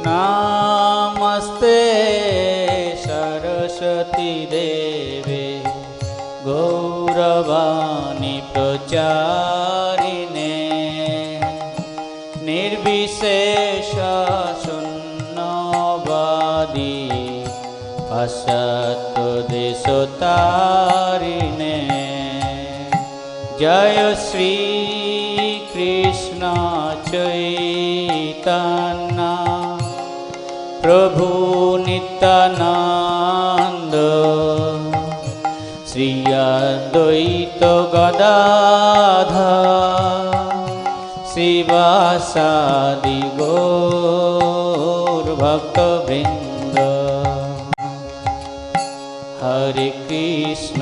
नमस्ते सरस्वती देवे गौरवाणी प्रचारिणे निर्विशेष शून्यवादी पाश्चात्य देशतारिणे जय श्री कृष्ण चैतन्य प्रभु नित्यानंद श्री अद्वैत गदाधर श्रीवासादि गौर भक्तवृंद हरे कृष्ण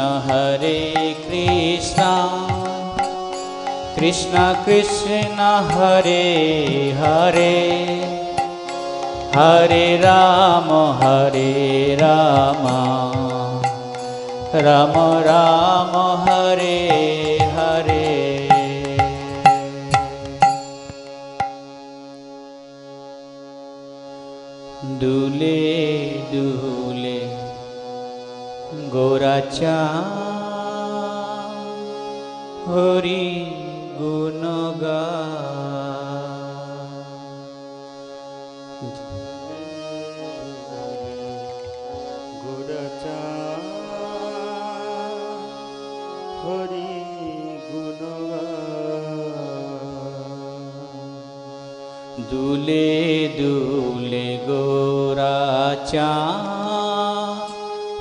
कृष्ण कृष्ण हरे हरे हरे राम राम राम हरे हरे। दूले दूले गोराचा हरि गुणगा गोराचा हरि गुणगा दूले दूले गोराचा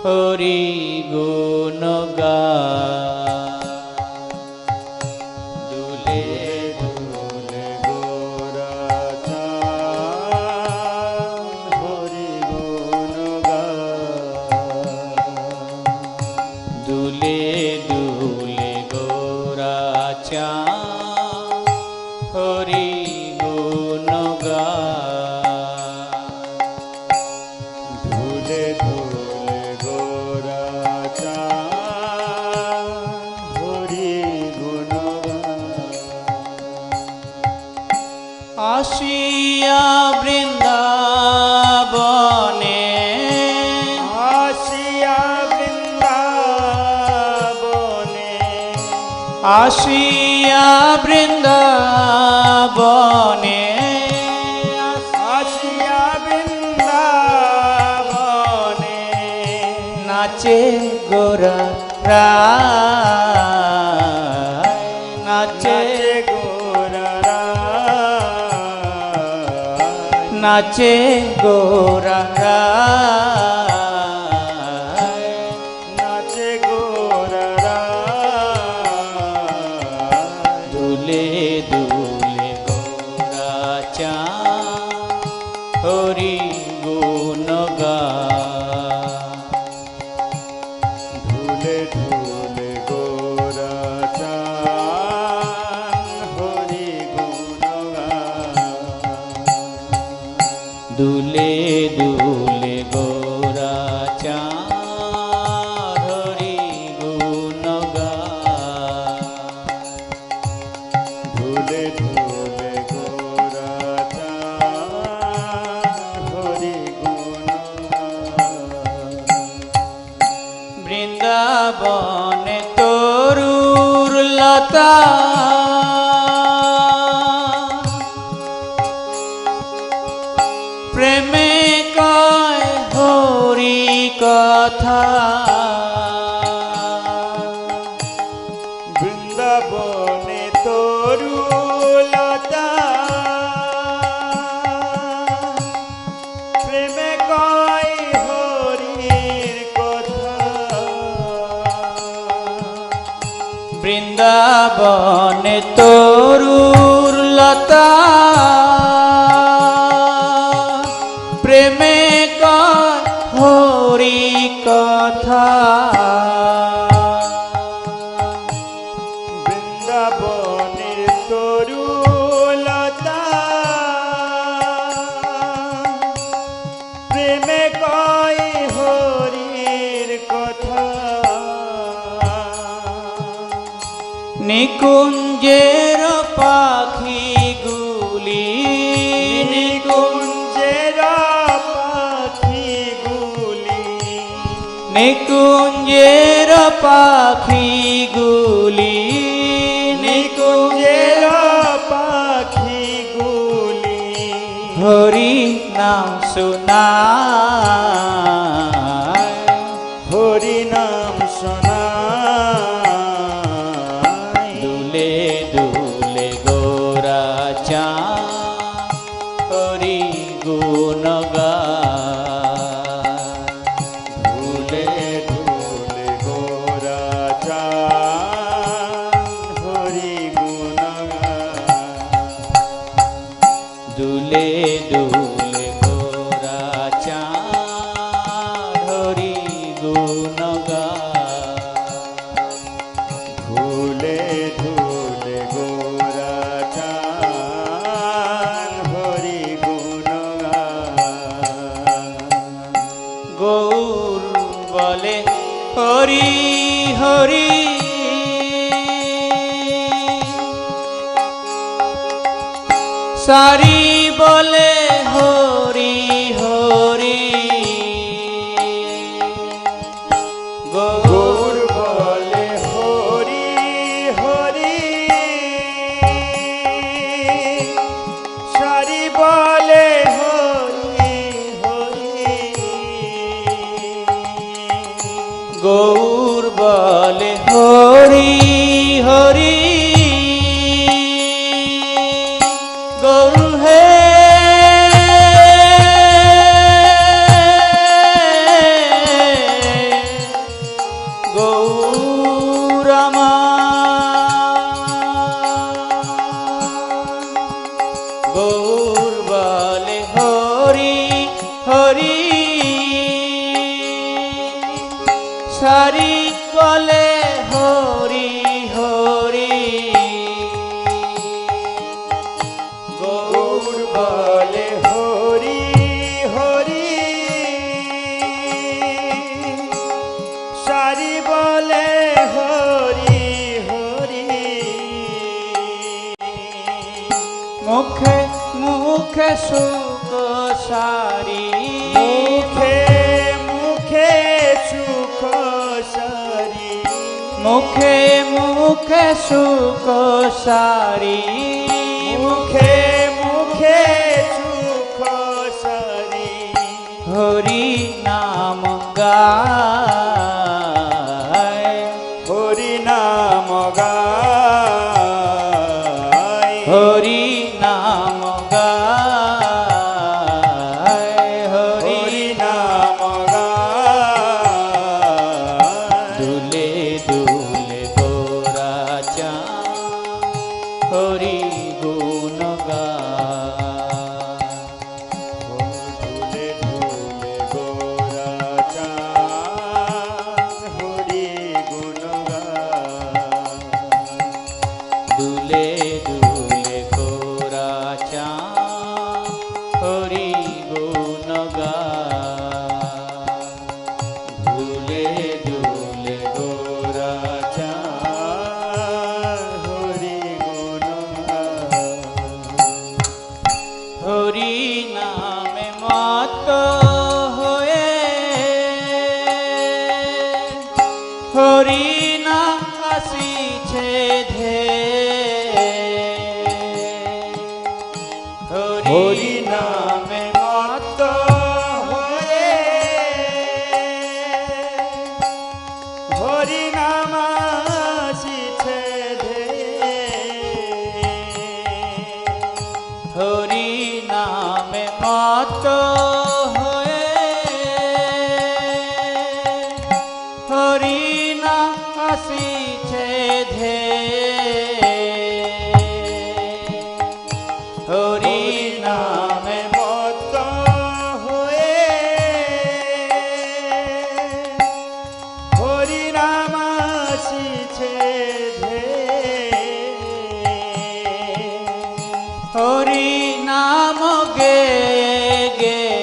हरि गुणगा आशिया वृंदावने आशिया वृंदावने आशिया वृंदावने आशिया वृंदावने नाचे गोरा नाचे नाचे गोरा नाचे गोरा दूले दूले गोरा चा हरि गुणगा दूले दूले गोरा चा हरि गुणगा दूले दूले गोरा चाँद हरि गुणगा दूले दूले गोरा चाँद हरि गुणगा वृंदावने तरुर लता प्रेमे कय हरि कथा वृंदावने तरुलता प्रेमे कय हरिर कथा वृंदावने तरुलता प्रेमे कय हरि कथा वृंदावनेर तरुलता प्रेमे कय हरिर कथा निकुंजेर पाखी गुली निकुंजेर নিকুঞ্জের পাখিগুলি, নিকুঞ্জের পাখিগুলি হরি নাম শোনায়, হরি নাম শোনায়। দুলে দুলে গোরা চাঁদ হরি গুণ গায়, দুলে দুলে গোরা চাঁদ হরি গুণ গায়। দুলে দুলে গোরা চাঁদ হরি গুণ গায়, ধুলে ধুলে গোরা চাঁদ হরি গুণ গায়। গৌর বলে হরি হরি, সারি বলে হরি হরি, গৌর বলে হরি হরি, সারি বলে হরি হরি, গৌর বলে হরি হরি, গৌর হে গৌর আমার, গৌর বলে হরি হরি, সারি বলে হরি হরি, গৌর বলে হরি হরি, সারি বলে হরি হরি। মুখে মুখে সুখ সারি, মুখে মুখে সুখ সারি, মুখে মুখে সুখ সারি, মুখে মুখে সুখ সারি, হরি নাম গায়, হরি নাম গায়, হরি নাম গায়, হরি নাম গায়। দুলে দুলে গোরা চাঁদ হরি গুণ গায়, দুলে দুলে গোরা চাঁদ হরি গুণ গায়, দুলে দুলে গোরা চাঁদ হরি গুণ গায়, দুলে দুলে গোরা চাঁদ হরি গুণ গায়। হরি নামে মত হয়ে, হরি নাম আসিছে ধে, হরি নামে মত হয়ে, হরি নাম আসিছে ধে, হরি নামে মত হয়ে, হরি নাম আসিছে ধে, হরি নামে মত হয়ে, হরি নাম আসিছে ধে, হরি নাম গে গে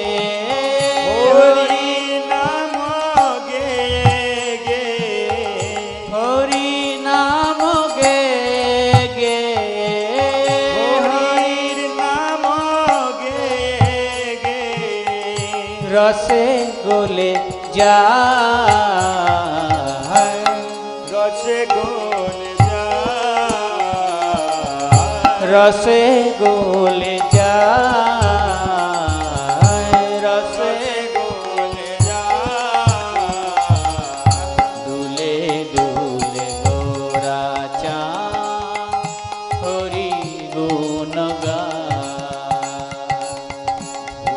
রসে গলে যায়, রসে গলে যায়, রসে গলে যায়, রসে গলে যায়। দুলে দুলে গোরা চাঁদ হরি গুণ গায়,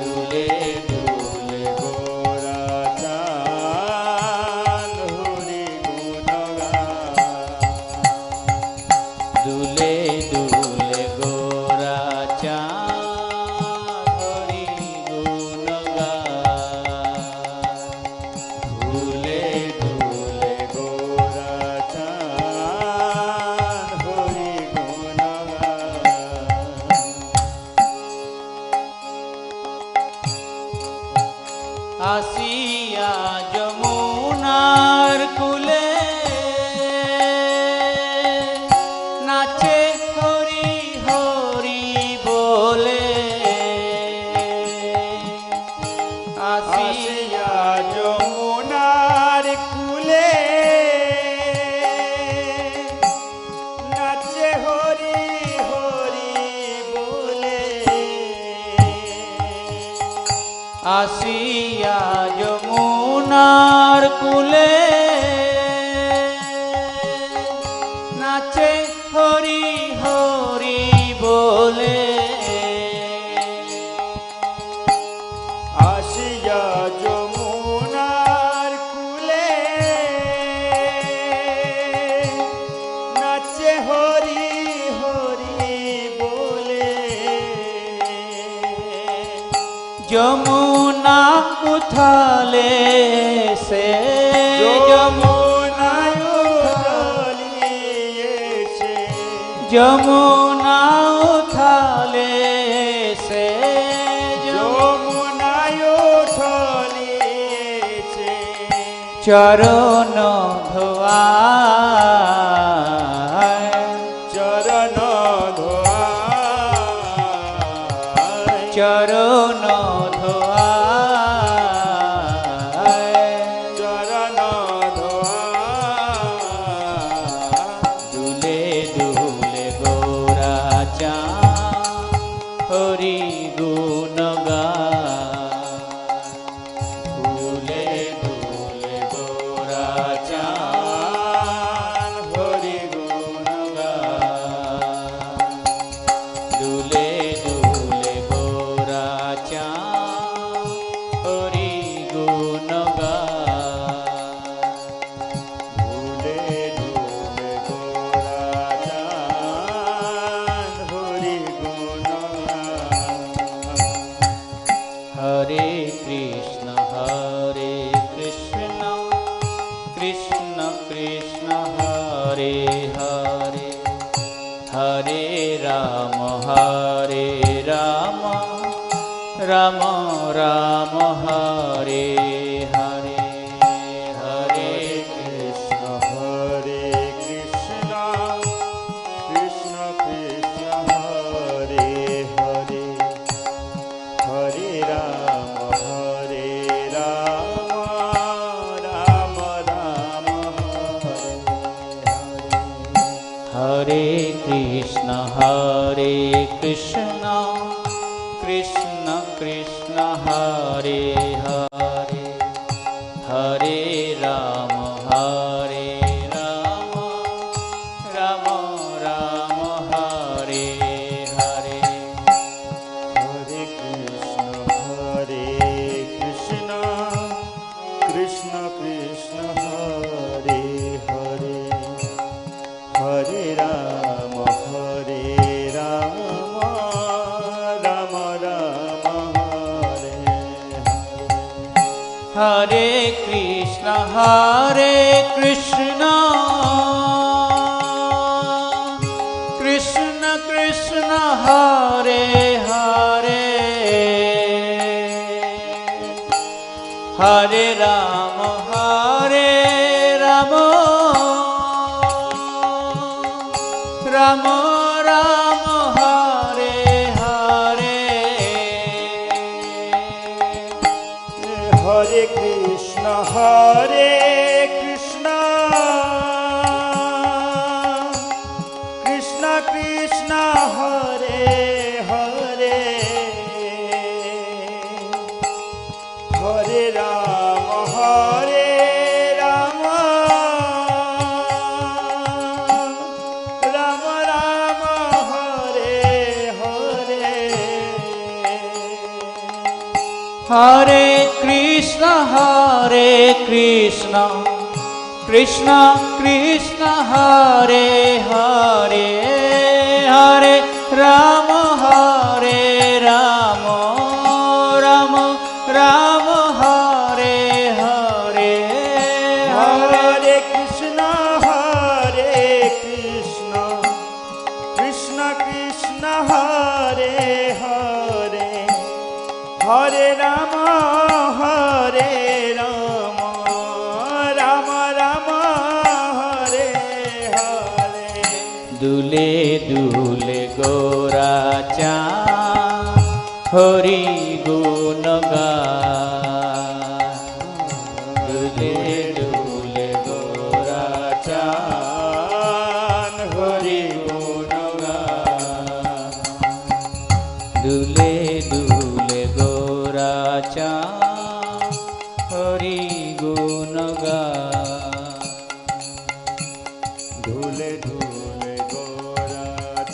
দুলে দুলে গোরা চাঁদ হরি গুণ গায়, দুলে দুলে গোরা চাঁদ হরি গুণ গায়, দুলে দুলে গোরা চাঁদ হরি গুণ গায়। আসিয়া যমুনার কুলে নাচে হরি হরি বলে, আসিয়া যমুনার কুলে নাচে হরি হরি বলে, আসিয়া যমুনার কুলে নাচে হরি হরি বলে, আসিয়া যমুনার কুলে নাচে হরি হরি বলে, যমুনা উথালে সে, যমুনা উথালে সে, যমুনা উথালে সে, যমুনা উথালে সে, চরণ ধোয়ায়, চরণ ধোয়ায়, চরণ ধোয়ায়, চরণ ধোয়ায়। দুলে দুলে গোরা চাঁদ হরি গুণ গায়, দুলে দুলে গোরা চাঁদ হরি গুণ গায়, দুলে দুলে গোরা চাঁদ হরি গুণ গায়, দুলে দুলে গোরা চাঁদ হরি গুণ গায়। হরে কৃষ্ণ কৃষ্ণ কৃষ্ণ হরে হরে, হরে রাম রাম রাম হরে হরে, হরে কৃষ্ণ কৃষ্ণ কৃষ্ণ হরে হরে, হরে রাম রাম রাম হরে হরে। হরে কৃষ্ণ কৃষ্ণ কৃষ্ণ কৃষ্ণ হরে হরে, হরে রাম রাম রাম হরে হরে। হরে কৃষ্ণ কৃষ্ণ কৃষ্ণ হরে হরে, হরে রাম রাম রাম হরে হরে। হরে কৃষ্ণ কৃষ্ণ কৃষ্ণ হরে হরে, হরে Ram Ram Ram Hare Hare, Hare Krishna, Hare Krishna, Krishna Krishna, Hare Hare, Hare Rama, Hare Rama, Rama Rama, Hare Hare. Hare Krishna, Krishna Krishna, Hare Hare, Hare Rama, Hare Rama, Rama Rama, Hare Hare. Hare Krishna, Krishna Krishna, Hare Hare, Hare Rama, Hare Rama, Rama Rama, Hare Hare. দুলে দুলে গোরা চা হরি গুণ গায়। দুলে দুলে গোরা চা হরি গুণ গায়। দুলে দুলে গোরা চা হরি গুণ গায়। ধুলে ধুলে গোরা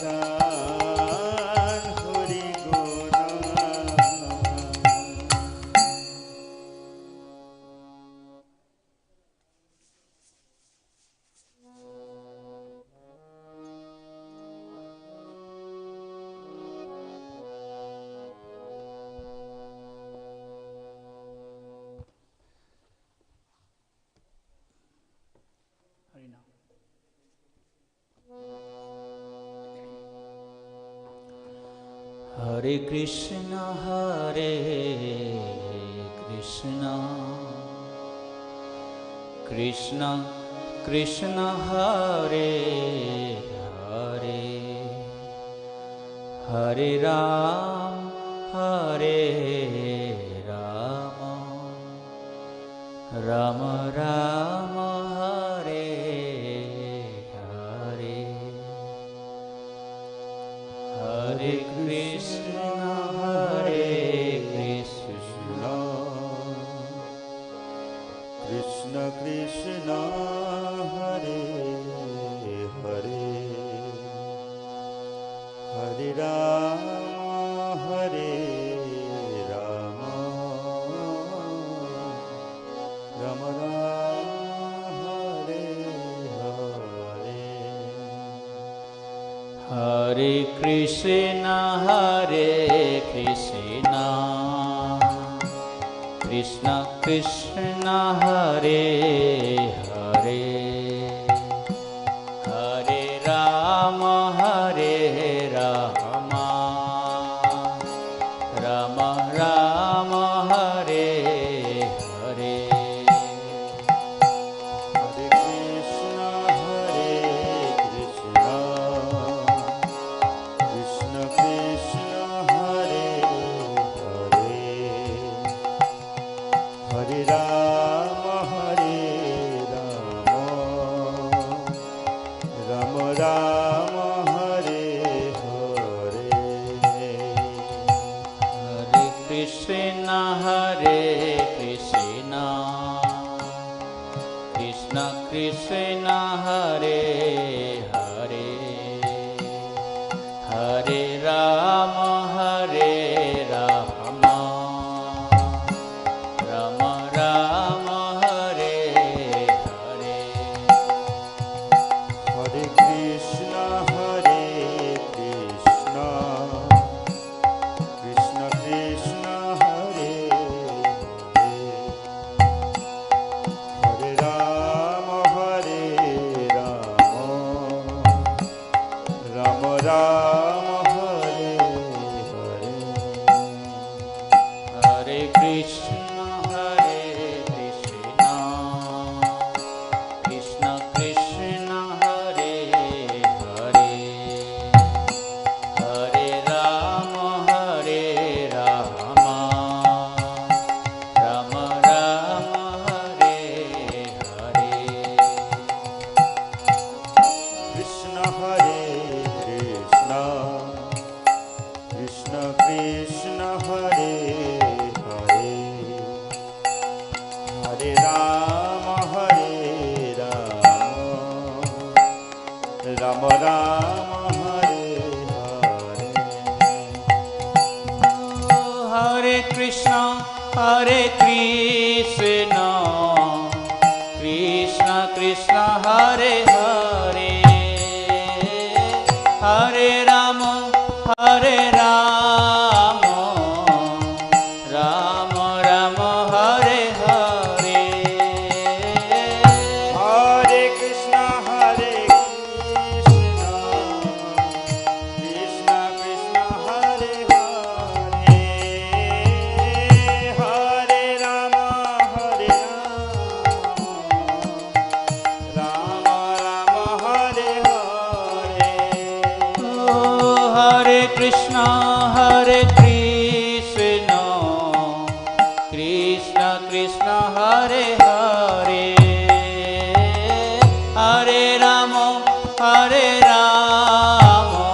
চান হরি গুণ Hare Krishna, Krishna Krishna, Hare Hare, Hare Ram, Hare Rama, Rama Rama, Hare Hare. Hare Krishna, Krishna Krishna, Hare Hare, Hare Rama, Hare Rama, Rama Rama, Hare Hare. Hare Krishna, Krishna Krishna, Hare Hare, Hare Rama, Hare Rama, Rama Rama, Hare Hare. Hare Krishna, Krishna Krishna, Hare Hare, Hare Rama, Hare Rama, Rama Rama, Hare Hare. Hare Krishna, Krishna Krishna, Hare Hare, Hare Rama, Hare Rama, Rama Rama, Hare Hare. Hare Krishna, Krishna Krishna, Hare Hare, Hare Rama, Hare Rama, Rama Rama, Hare Hare. Hare Krishna, Krishna Krishna, Hare Hare, Hare Rama, Hare Rama, Rama Krishna, Hare Krishna, Krishna Krishna, Hare Hare, Hare Rama, Hare Rama, Rama Rama, Hare Hare. Hare Krishna, Hare Krishna, Krishna Krishna, Hare Hare, Hare Rama, Hare Rama, Rama Rama, Hare Hare. Oh, Hare Krishna, Hare Krishna, Krishna Krishna, Hare Hare, Hare Rama, Hare Rama,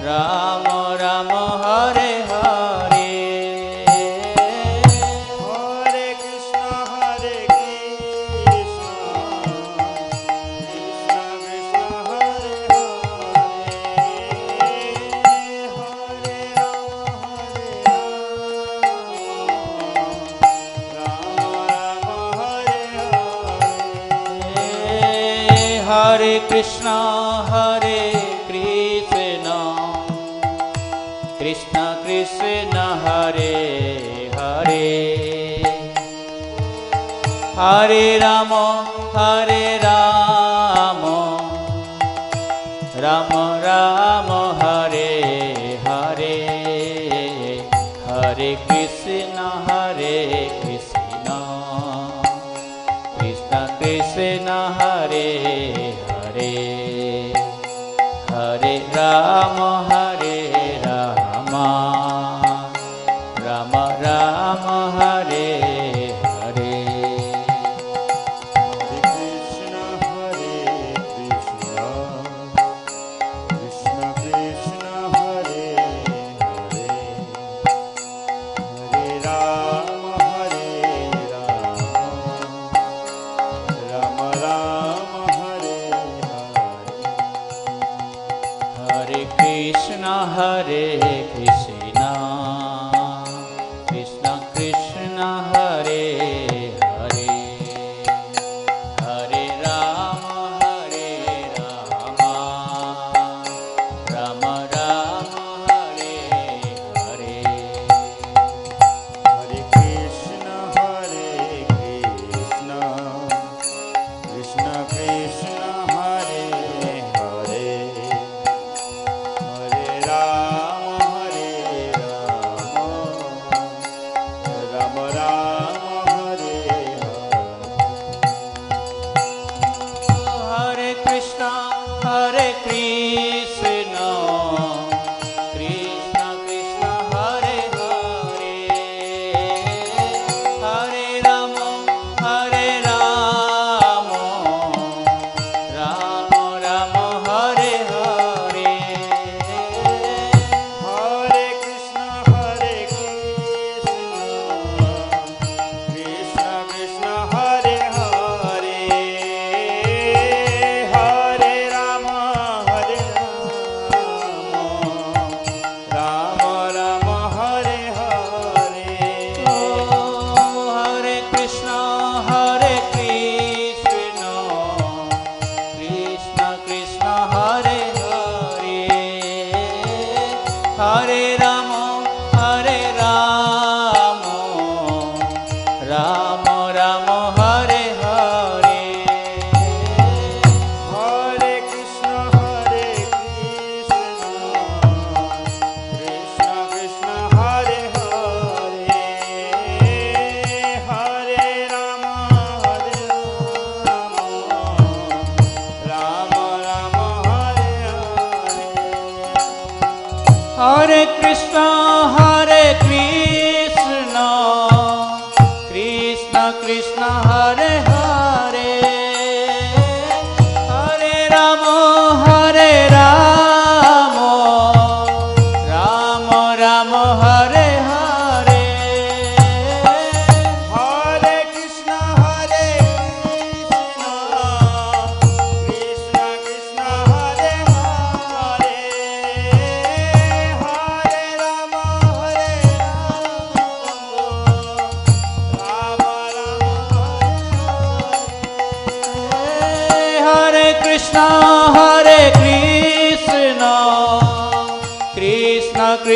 Rama Rama, Hare Hare. Hare Krishna, Hare Krishna, Krishna Krishna, Hare Hare. Hare Krishna, Hare Krishna, Krishna Krishna, Hare Hare, Hare Rama, Hare Rama, Rama Rama, Hare Hare, Hare Krishna, Hare Krishna, Krishna Krishna, Hare Hare, Hare Rama, Hare Rama, Rama Rama, Hare Hare. Hare Krishna, Hare Krishna, Krishna Krishna, Hare Hare, Hare Rama, Hare Rama, Rama Rama, Hare Hare. Hare Krishna, Hare Krishna, Krishna Krishna,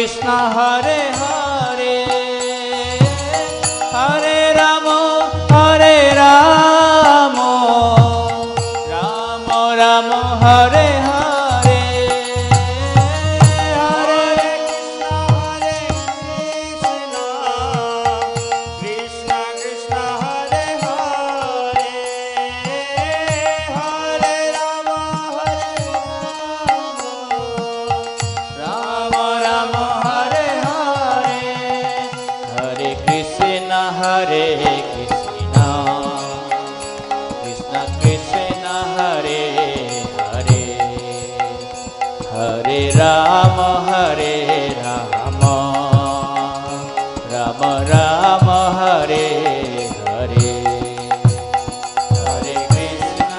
Krishna Hare Hare Hare Ram Ram Ram Hare Hare Hare Krishna Krishna Hare Hare Hare Ram Ram Ram Hare Hare Hare Krishna Krishna Krishna Hare Hare Hare Ram Ram Ram Hare Hare Hare Krishna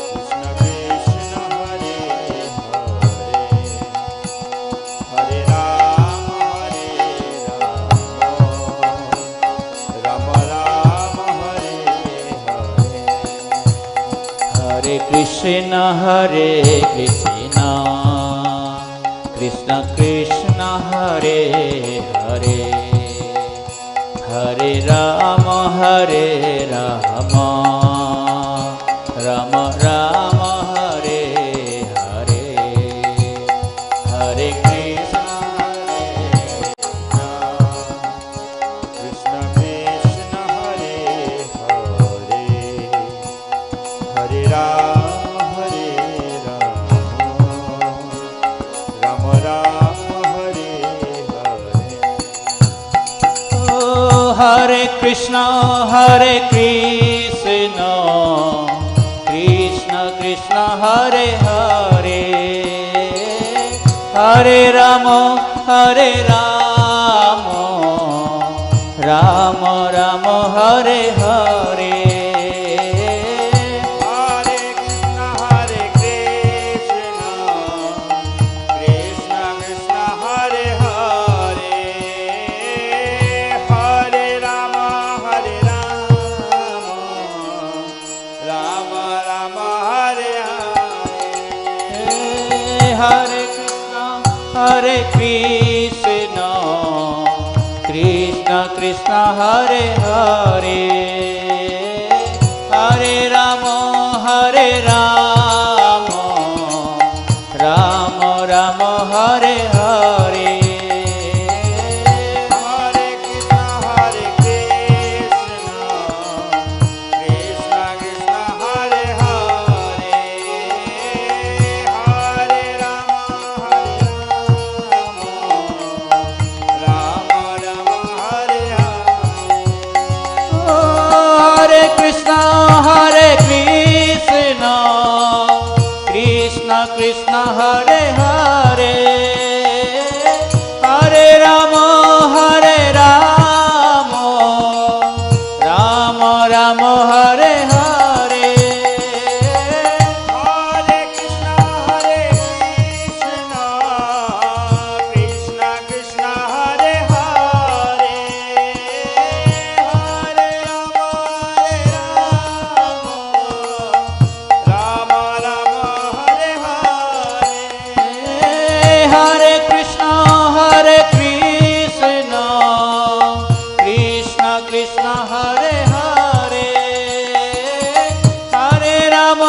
Krishna Krishna Hare Hare Hare Ram Ram Ram Hare Hare Hare Krishna Krishna Krishna Hare Hare Hare Ram Ram Ram Hare Hare Hare Krishna Krishna Krishna Hare Hare Hare Ram Ram Ram Hare Hare ओ हरे Krishna Krishna Krishna Hare Hare Hare Ram Ram Ram Hare Hare Hare Krishna Krishna Krishna Hare Hare Hare Ram Ram Ram Hare Hare Hare Krishna Krishna Krishna Hare Hare Hare Ram Ram Ram Hare Hare Hare Krishna Krishna Krishna Hare Hare Hare Ram Ram Ram Hare Hare Hare Krishna Krishna Krishna Hare Hare Hare Ram Ram Ram Hare Hare Hare Krishna Krishna Krishna Hare Hare Hare Ram Ram Ram Hare Hare Hare Krishna Krishna Krishna Hare Hare Hare Ram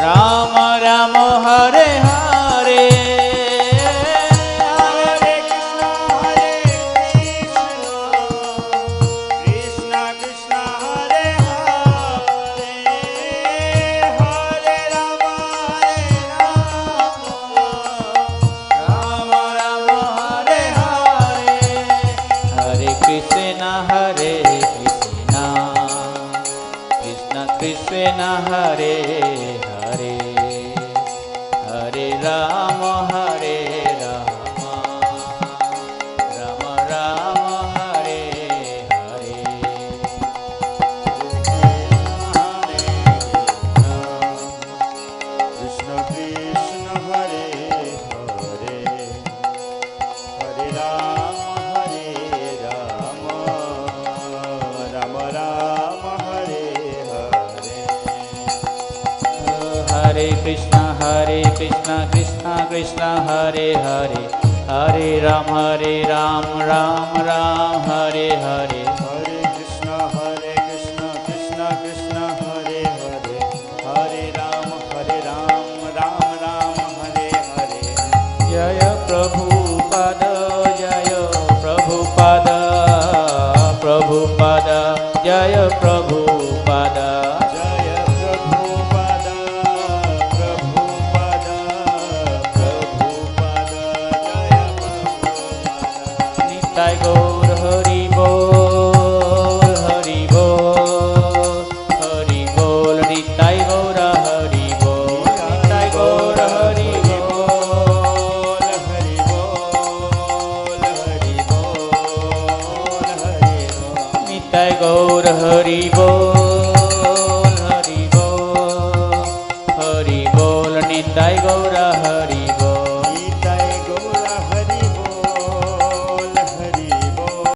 Ram Ram Hare Hare Hare Krishna Krishna Krishna Hare Hare Hare Ram Ram Ram Hare Hare Hare Krishna Krishna Krishna Hare Hare Hare Ram Ram Ram Hare Hare Krishna Krishna Hare Hare Hare Ram Ram Ram Hare Hare Krishna Krishna Krishna Hare Hare Hare Ram Ram Ram Hare Hare Hare Krishna Krishna Krishna Hare Hare Hare Ram Ram Ram Hare Hare Jaya Prabhupada Jaya Prabhupada Prabhupada Jaya Prabhupada Jaya Prabhupada Prabhupada Prabhupada Jaya Prabhupada Nitai Gaur Hari Bol Hari Bol Hari Bol Nitai Gaur Hari Bol Nitai Gaur Hari Bol Hari Bol Hari Bol Hari Bol Nitai Gaur Hari Bol